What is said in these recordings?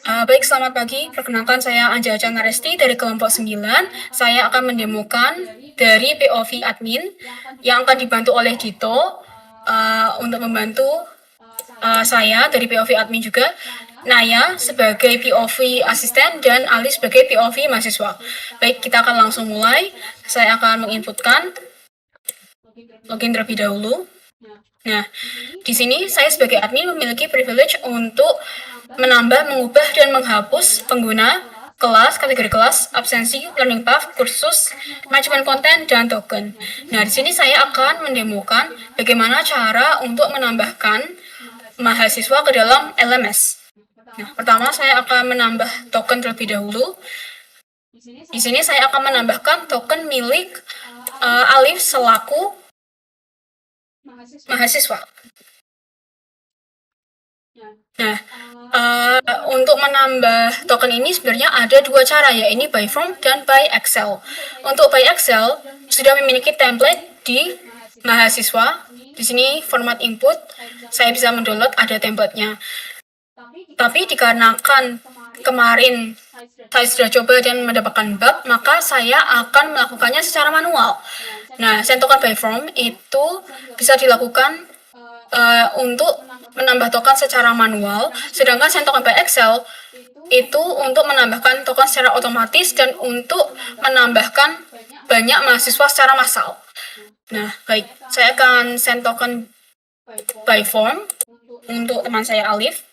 Baik, selamat pagi. Perkenalkan saya Anja Chandra Resti dari kelompok 9. Saya akan mendemokan dari POV admin yang akan dibantu oleh Dito untuk membantu saya dari POV admin juga. Naya sebagai POV asisten dan Ali sebagai POV mahasiswa. Baik, kita akan langsung mulai. Saya akan menginputkan login terlebih dahulu. Nah, di sini saya sebagai admin memiliki privilege untuk menambah, mengubah, dan menghapus pengguna, kelas, kategori kelas, absensi, learning path, kursus, manajemen konten, dan token. Nah, di sini saya akan mendemokan bagaimana cara untuk menambahkan mahasiswa ke dalam LMS. Nah, pertama saya akan menambah token terlebih dahulu. Di sini saya akan menambahkan token milik Alif selaku mahasiswa. Nah, untuk menambah token ini sebenarnya ada dua cara ya, ini by form dan by Excel. Untuk by Excel sudah memiliki template di mahasiswa. Di sini format input, saya bisa mendownload ada templatenya. Tapi dikarenakan kemarin saya sudah coba dan mendapatkan bug, maka saya akan melakukannya secara manual. Nah, send token by form itu bisa dilakukan untuk menambah token secara manual, sedangkan send token by Excel itu untuk menambahkan token secara otomatis dan untuk menambahkan banyak mahasiswa secara massal. Nah, baik, saya akan send token by form untuk teman saya Alif.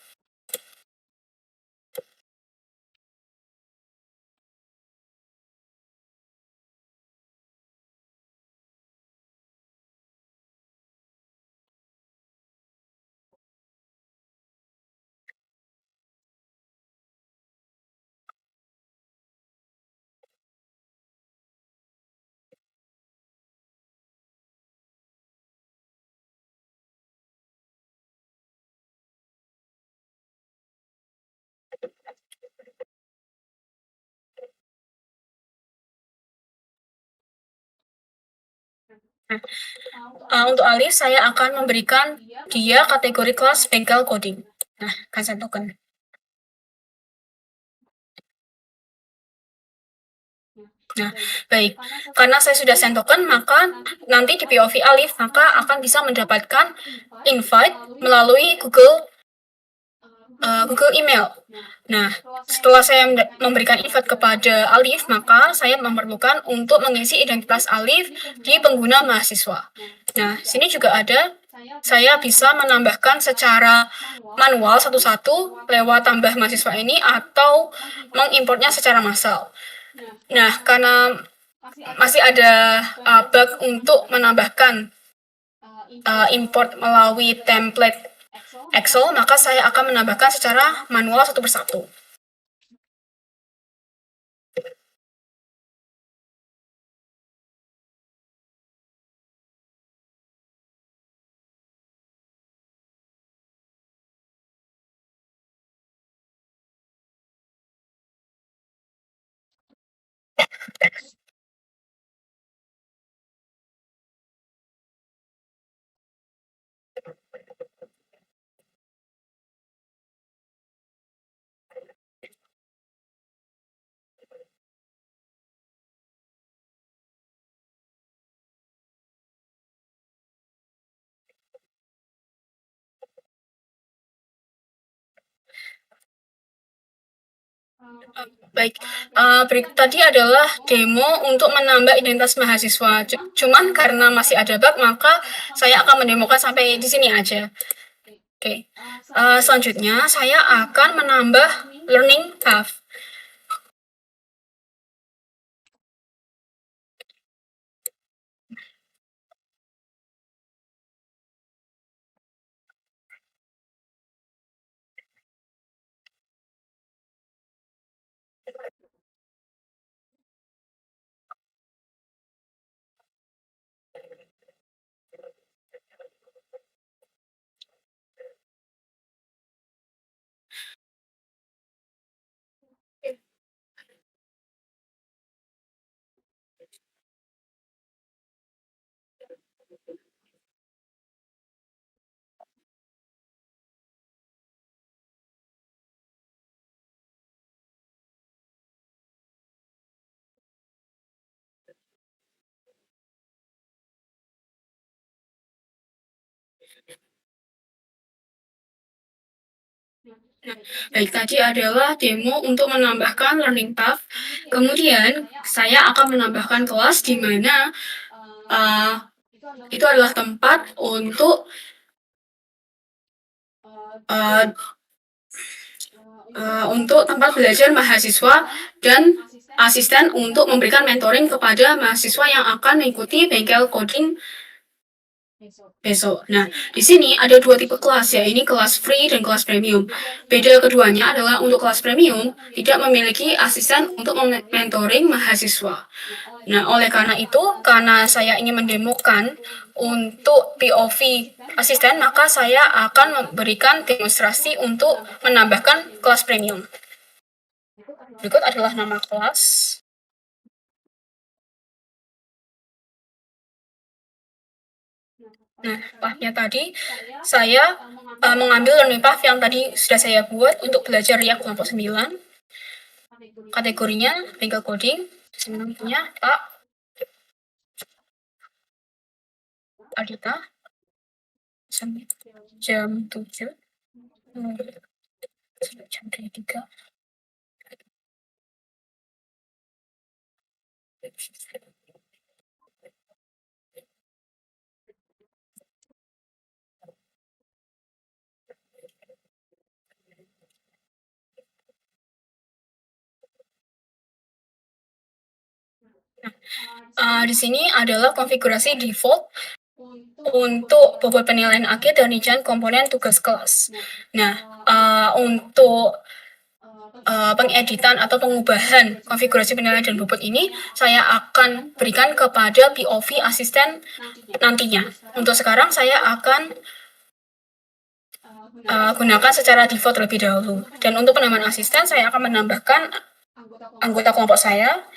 Untuk Alif, saya akan memberikan dia kategori kelas bengkel coding. Nah, akan send token. Nah, baik. Karena saya sudah send token, maka nanti di POV Alif, maka akan bisa mendapatkan invite melalui Google email. Nah, setelah saya memberikan invite kepada Alif, maka saya memerlukan untuk mengisi identitas Alif di pengguna mahasiswa. Nah, sini juga ada, saya bisa menambahkan secara manual satu-satu lewat tambah mahasiswa ini atau mengimportnya secara massal. Nah, karena masih ada bug untuk menambahkan import melalui template Excel, maka saya akan menambahkan secara manual satu persatu. Baik, tadi adalah demo untuk menambah identitas mahasiswa. Cuman karena masih ada bug, maka saya akan mendemokan sampai di sini aja. Oke, selanjutnya saya akan menambah learning path. Nah, baik tadi adalah demo untuk menambahkan learning path. Kemudian saya akan menambahkan kelas di mana uh, itu adalah tempat uh, untuk tempat belajar mahasiswa dan asisten untuk memberikan mentoring kepada mahasiswa yang akan mengikuti bengkel coding besok. Nah, di sini ada dua tipe kelas ya, ini kelas free dan kelas premium. Beda keduanya adalah untuk kelas premium tidak memiliki asisten untuk mentoring mahasiswa. Nah, oleh karena itu, karena saya ingin mendemokan untuk POV asisten, maka saya akan memberikan demonstrasi untuk menambahkan kelas premium. Berikut adalah nama kelas. Nah, pathnya tadi saya mengambil learning path yang tadi sudah saya buat untuk belajar React kelompok 9. Kategorinya bengkel coding, namanya Pak Adita, jam 7 sampai jam 3. Di sini adalah konfigurasi default untuk bobot penilaian akhir dan rincian komponen tugas kelas. Nah, untuk pengeditan atau pengubahan konfigurasi penilaian dan bobot ini saya akan berikan kepada POV asisten nantinya. Untuk sekarang saya akan gunakan secara default terlebih dahulu. Dan untuk penambahan asisten saya akan menambahkan anggota kelompok saya,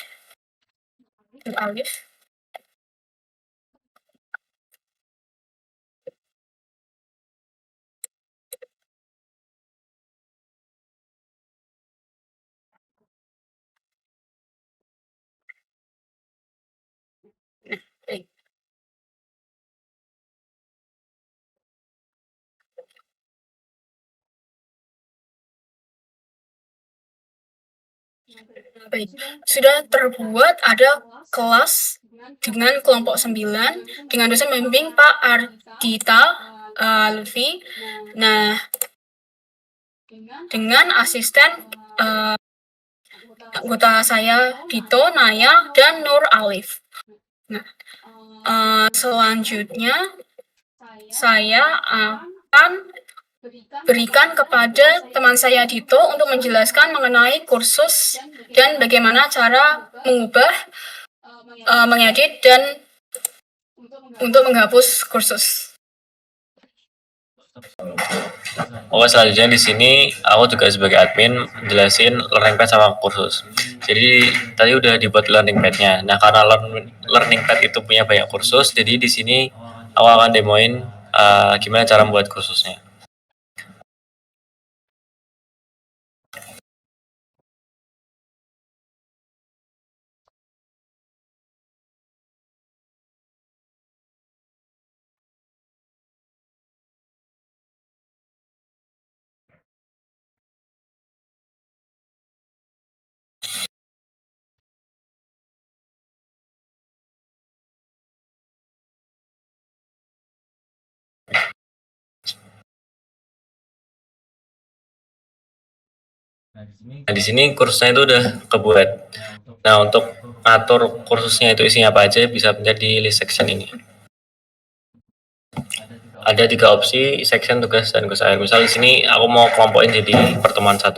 Alif. Baik. Baik, sudah terbuat ada kelas dengan kelompok 9 dengan dosen membimbing Pak Ardita Lutfi. Nah, dengan asisten anggota saya Dito, Naya, dan Nur Alif. Nah, selanjutnya saya akan berikan kepada teman saya Dito untuk menjelaskan mengenai kursus dan bagaimana cara mengubah, mengedit, dan untuk menghapus kursus. Selanjutnya di sini aku juga sebagai admin jelasin learning pad sama kursus. Jadi tadi udah dibuat learning pad-nya. Nah, karena learning pad itu punya banyak kursus, jadi di sini aku akan demoin gimana cara membuat kursusnya. Nah, di sini kursusnya itu udah kebuat. Nah, untuk atur kursusnya itu isinya apa aja bisa pencet di list section ini. Ada 3 opsi, section, tugas, dan tugas akhir. Misal di sini aku mau kelompokin jadi pertemuan 1.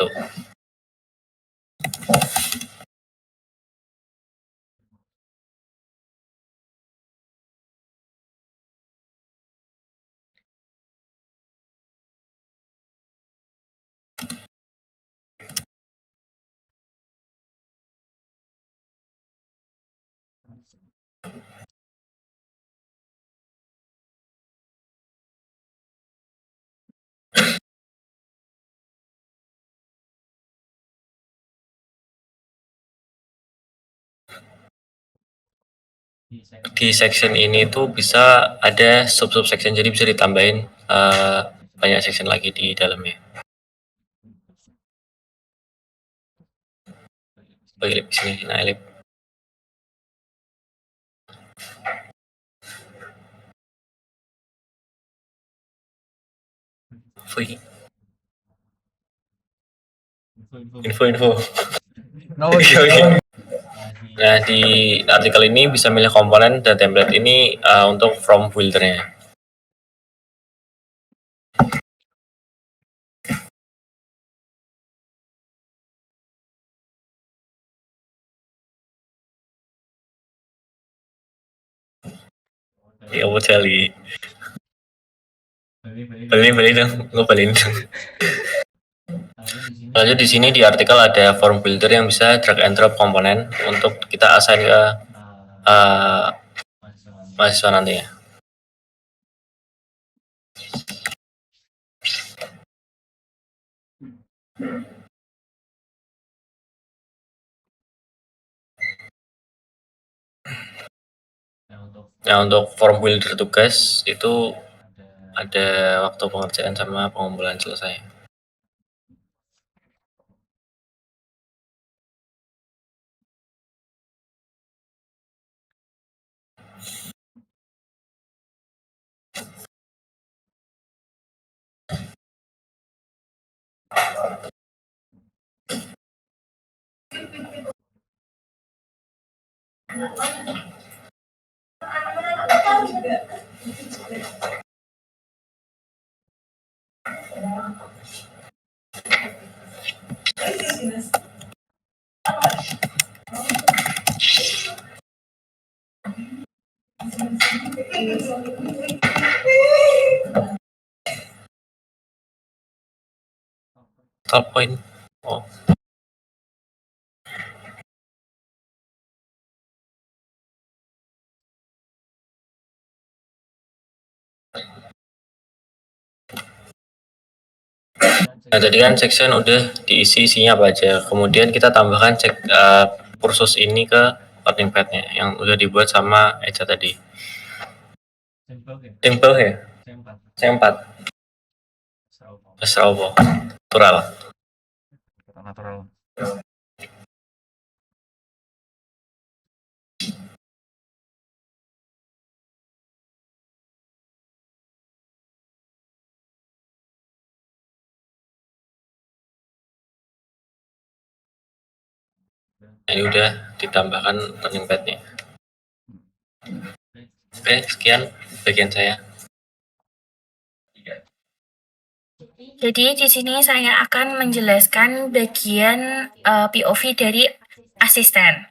Di section ini tuh bisa ada sub-sub section, jadi bisa ditambahin banyak section lagi di dalamnya. Oh, Elip sini. Nah, Elip. Wih, info. Oke, oke. Nah, di artikel ini bisa milih komponen dan template ini untuk from builder-nya. Ya, mau cari. Beli dong, gue beliin dong. Lanjut di sini di artikel ada form builder yang bisa drag and drop komponen untuk kita assign ke mahasiswa nantinya. Nah, untuk form builder tugas itu ada waktu pengerjaan sama pengumpulan selesai. Top point. Oh. Nah, tadi kan section udah diisi isinya apa aja. Kemudian kita tambahkan kursus ini ke learning pad-nya yang udah dibuat sama Eja tadi. Simple ya? C4. Straubo. Natural. Nah, ini udah ditambahkan learning pad-nya. Oke, sekian bagian saya. Jadi di sini saya akan menjelaskan bagian POV dari asisten.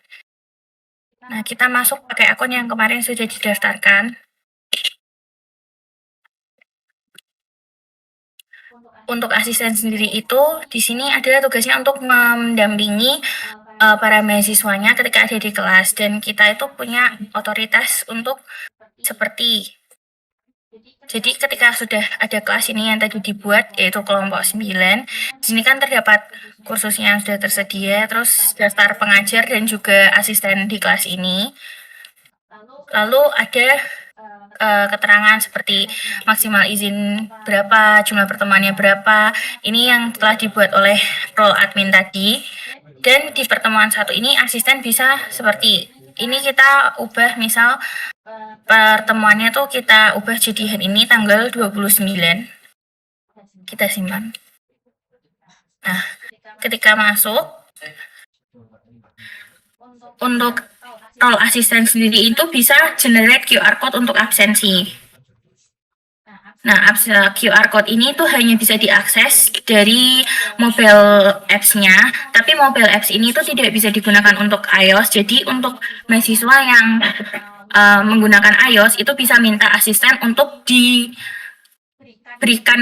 Nah, kita masuk pakai akun yang kemarin sudah didaftarkan. Untuk asisten sendiri itu di sini adalah tugasnya untuk mendampingi para mahasiswanya ketika ada di kelas, dan kita itu punya otoritas untuk seperti jadi ketika sudah ada kelas ini yang tadi dibuat, yaitu kelompok 9, di sini kan terdapat kursusnya yang sudah tersedia, terus daftar pengajar dan juga asisten di kelas ini. Lalu ada keterangan seperti maksimal izin berapa, jumlah pertemuannya berapa. Ini yang telah dibuat oleh role admin tadi. Dan di pertemuan satu ini asisten bisa seperti ini, kita ubah, misal pertemuannya tuh kita ubah jadi hari ini tanggal 29. Kita simpan. Nah, ketika masuk, untuk role asisten sendiri itu bisa generate QR code untuk absensi. Nah, QR code ini tuh hanya bisa diakses dari mobile apps-nya, tapi mobile apps ini tuh tidak bisa digunakan untuk iOS. Jadi untuk mahasiswa yang menggunakan iOS itu bisa minta asisten untuk diberikan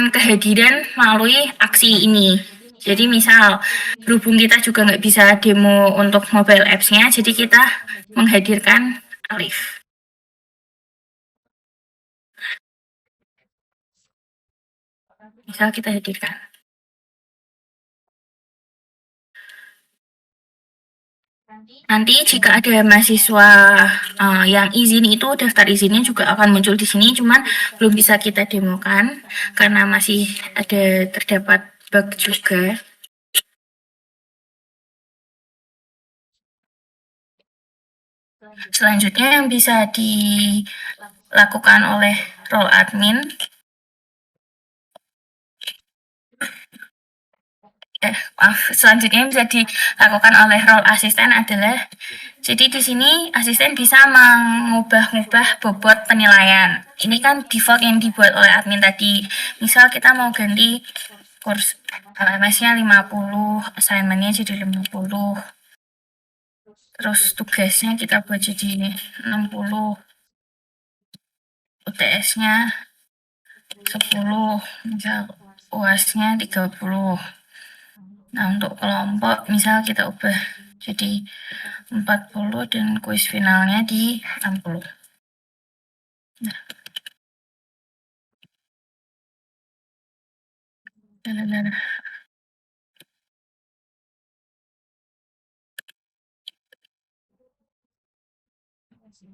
kehadiran melalui aksi ini. Jadi misal berhubung kita juga nggak bisa demo untuk mobile apps-nya, jadi kita menghadirkan Alif. Misal kita hadirkan. Nanti jika ada mahasiswa yang izin, itu daftar izinnya juga akan muncul di sini, cuman belum bisa kita demokan karena masih ada terdapat bug juga. Selanjutnya yang bisa dilakukan oleh role admin selanjutnya yang bisa dilakukan oleh role asisten adalah jadi di sini asisten bisa mengubah-ubah bobot penilaian. Ini kan default yang dibuat oleh admin tadi. Misal kita mau ganti kurs LMS-nya 50, assignment-nya jadi 50. Terus tugasnya kita buat jadi 60. UTS-nya 10, misal UAS-nya 30. Nah, untuk kelompok misal kita ubah jadi 40 dan kuis finalnya di 60. Nah,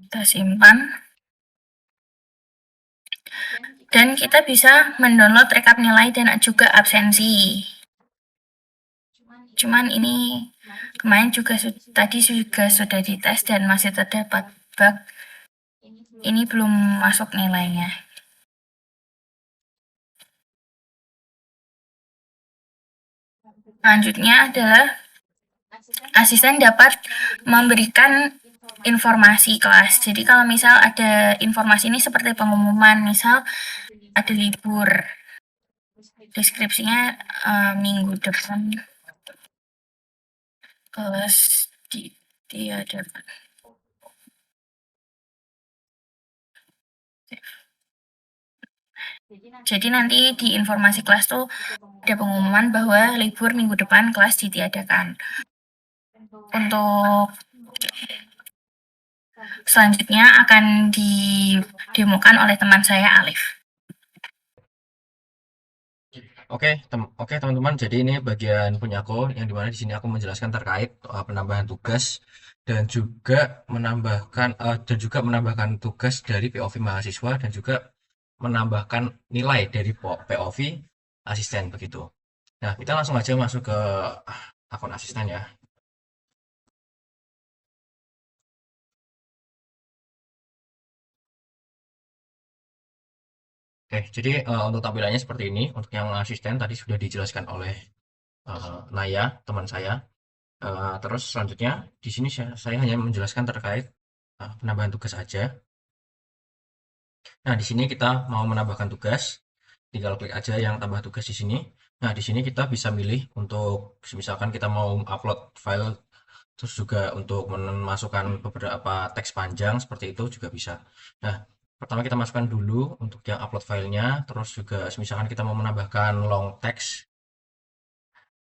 kita simpan dan kita bisa mendownload rekap nilai dan juga absensi. Cuman ini kemarin juga tadi juga sudah dites dan masih terdapat bug. Ini belum masuk nilainya. Selanjutnya adalah asisten dapat memberikan informasi kelas. Jadi kalau misal ada informasi ini seperti pengumuman, misal ada libur, deskripsinya minggu depan kelas diadakan. Jadi nanti di informasi kelas tuh ada pengumuman bahwa libur minggu depan kelas ditiadakan. Untuk selanjutnya akan didemokan oleh teman saya Alif. Oke teman-teman, jadi ini bagian punya aku yang dimana di sini aku menjelaskan terkait penambahan tugas dan juga menambahkan tugas dari POV mahasiswa dan juga menambahkan nilai dari POV asisten begitu. Nah, kita langsung aja masuk ke akun asisten ya. Oke, jadi untuk tampilannya seperti ini. Untuk yang asisten tadi sudah dijelaskan oleh Naya, teman saya. Terus selanjutnya di sini saya hanya menjelaskan terkait penambahan tugas aja. Nah, di sini kita mau menambahkan tugas, tinggal klik aja yang tambah tugas di sini. Nah, di sini kita bisa milih untuk misalkan kita mau upload file, terus juga untuk memasukkan beberapa teks panjang seperti itu juga bisa. Nah, pertama kita masukkan dulu untuk yang upload filenya, terus juga misalkan kita mau menambahkan long text,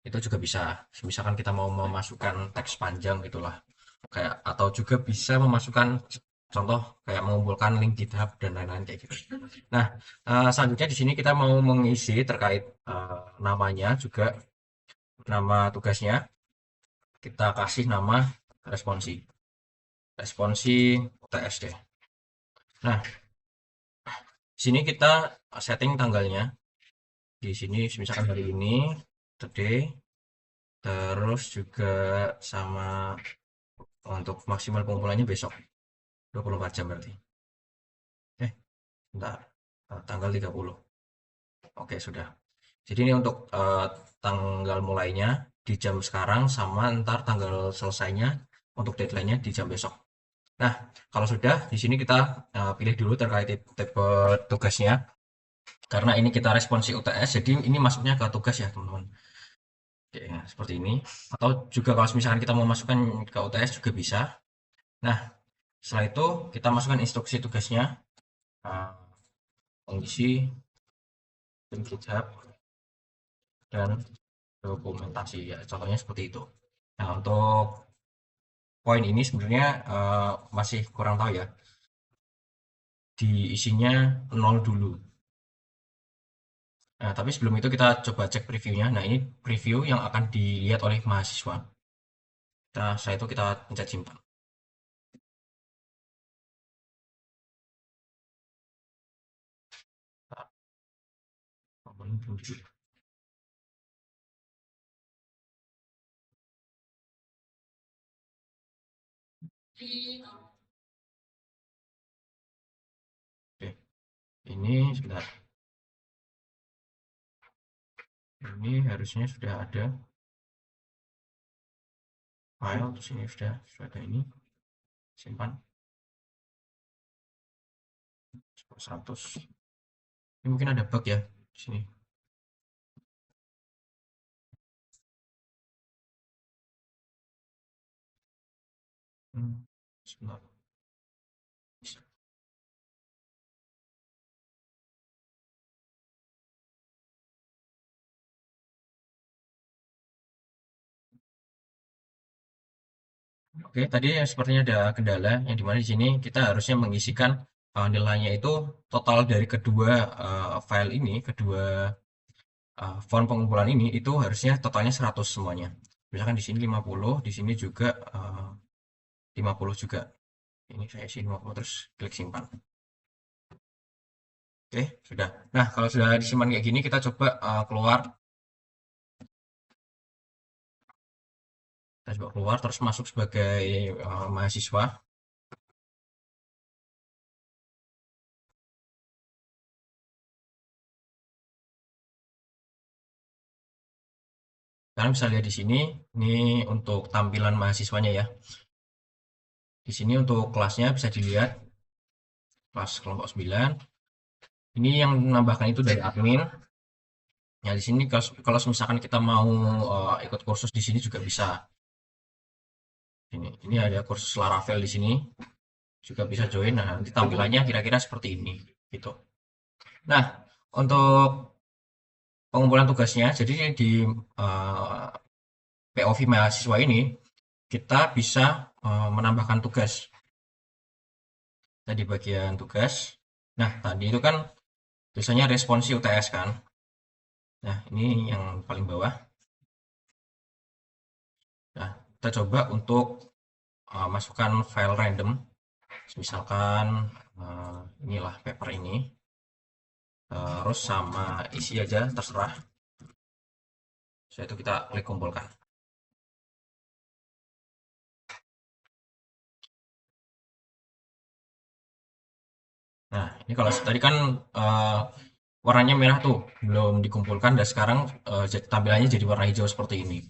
itu juga bisa. Misalkan kita mau memasukkan teks panjang gitulah, kayak atau juga bisa memasukkan contoh kayak mengumpulkan link GitHub dan lain-lain kayak gitu. Nah, selanjutnya di sini kita mau mengisi terkait namanya juga, nama tugasnya kita kasih nama responsi UTS deh. Nah, di sini kita setting tanggalnya. Di sini misalkan hari ini today, terus juga sama untuk maksimal pengumpulannya besok 24 jam berarti. Bentar, tanggal 30. Oke, sudah. Jadi ini untuk tanggal mulainya di jam sekarang sama ntar tanggal selesainya untuk deadline-nya di jam besok. Nah, kalau sudah di sini kita pilih dulu terkait tipe tugasnya. Karena ini kita responsi UTS, jadi ini masuknya ke tugas ya, teman-teman. Oke, nah, seperti ini. Atau juga kalau misalkan kita mau masukkan ke UTS juga bisa. Nah, setelah itu kita masukkan instruksi tugasnya. Mengisi link GitHub dan dokumentasi ya, contohnya seperti itu. Nah, untuk poin ini sebenarnya masih kurang tahu ya, diisinya 0 dulu. Nah, tapi sebelum itu kita coba cek previewnya. Nah, ini preview yang akan dilihat oleh mahasiswa. Setelah itu kita pencet simpan. Ini sebentar. Ini harusnya sudah ada file, terus ini sudah ada ini. Simpan 100. Ini mungkin ada bug ya di sini. Sebentar. Oke, tadi sepertinya ada kendala yang dimana di sini kita harusnya mengisikan nilainya itu total dari kedua file ini, kedua font pengumpulan ini itu harusnya totalnya 100 semuanya. Misalkan di sini 50, di sini juga 50 juga. Ini saya isi 50 terus klik simpan. Oke, sudah. Nah, kalau sudah disimpan kayak gini, kita coba keluar. Kita coba keluar terus masuk sebagai mahasiswa. Kalian bisa lihat di sini, ini untuk tampilan mahasiswanya ya. Di sini untuk kelasnya bisa dilihat, kelas kelompok 9. Ini yang menambahkan itu dari admin. Ya di sini kalau misalkan kita mau ikut kursus di sini juga bisa. Ini ada kursus Laravel di sini, juga bisa join. Nah nanti tampilannya kira-kira seperti ini, gitu. Nah untuk pengumpulan tugasnya, jadi di POV mahasiswa ini kita bisa menambahkan tugas. Tadi bagian tugas. Nah tadi itu kan tulisannya responsi UTS kan. Nah ini yang paling bawah. Nah kita coba untuk masukkan file random. Misalkan inilah paper ini. Terus sama isi aja terserah. Setelah itu kita klik kumpulkan. Nah, ini kalau tadi kan warnanya merah tuh, belum dikumpulkan dan sekarang tampilannya jadi warna hijau seperti ini.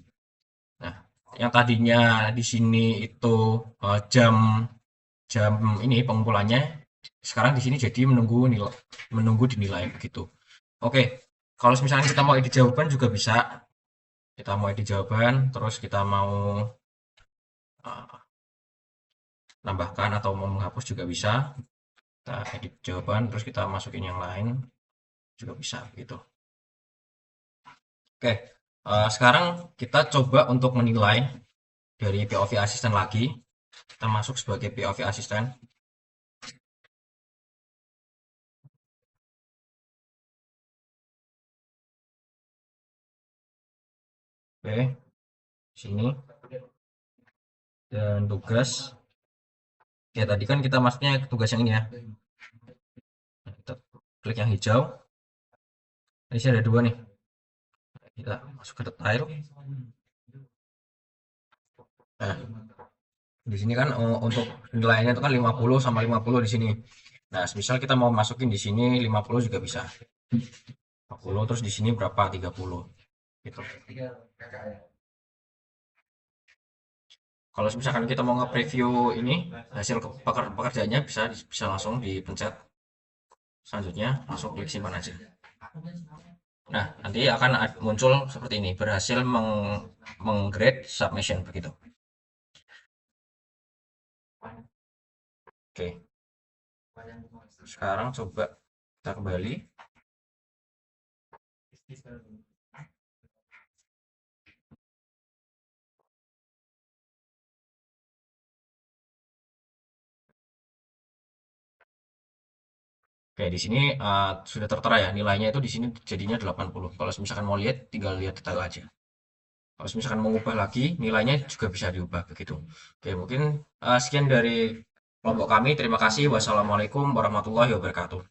Nah, yang tadinya di sini itu jam ini pengumpulannya, sekarang di sini jadi menunggu dinilai begitu. Oke, kalau misalnya kita mau edit jawaban juga bisa. Kita mau edit jawaban, terus kita mau nambahkan atau mau menghapus juga bisa. Kita edit jawaban, terus kita masukin yang lain juga bisa gitu. Oke, sekarang kita coba untuk menilai dari POV asisten lagi. Kita masuk sebagai POV asisten. Oke, sini dan tugas. Ya tadi kan kita masuknya tugas yang ini ya. Nah, kita klik yang hijau. Ini sih ada dua nih. Kita masuk ke detail. Nah, di sini kan untuk nilainya itu kan 50 sama 50 di sini. Nah, misal kita mau masukin di sini 50 juga bisa. 50 terus di sini berapa? 30. Gitu. Kalau misalkan kita mau nge-preview ini hasil pekerjaannya bisa langsung dipencet. Selanjutnya langsung klik simpan aja. Nah, nanti akan muncul seperti ini, berhasil menggrade submission begitu. Oke. Sekarang coba kita kembali. Oke, di sini sudah tertera ya nilainya itu di sini jadinya 80. Kalau misalkan mau lihat tinggal lihat detail aja. Kalau misalkan mau ubah lagi nilainya juga bisa diubah begitu. Oke, mungkin sekian dari kelompok kami. Terima kasih. Wassalamualaikum warahmatullahi wabarakatuh.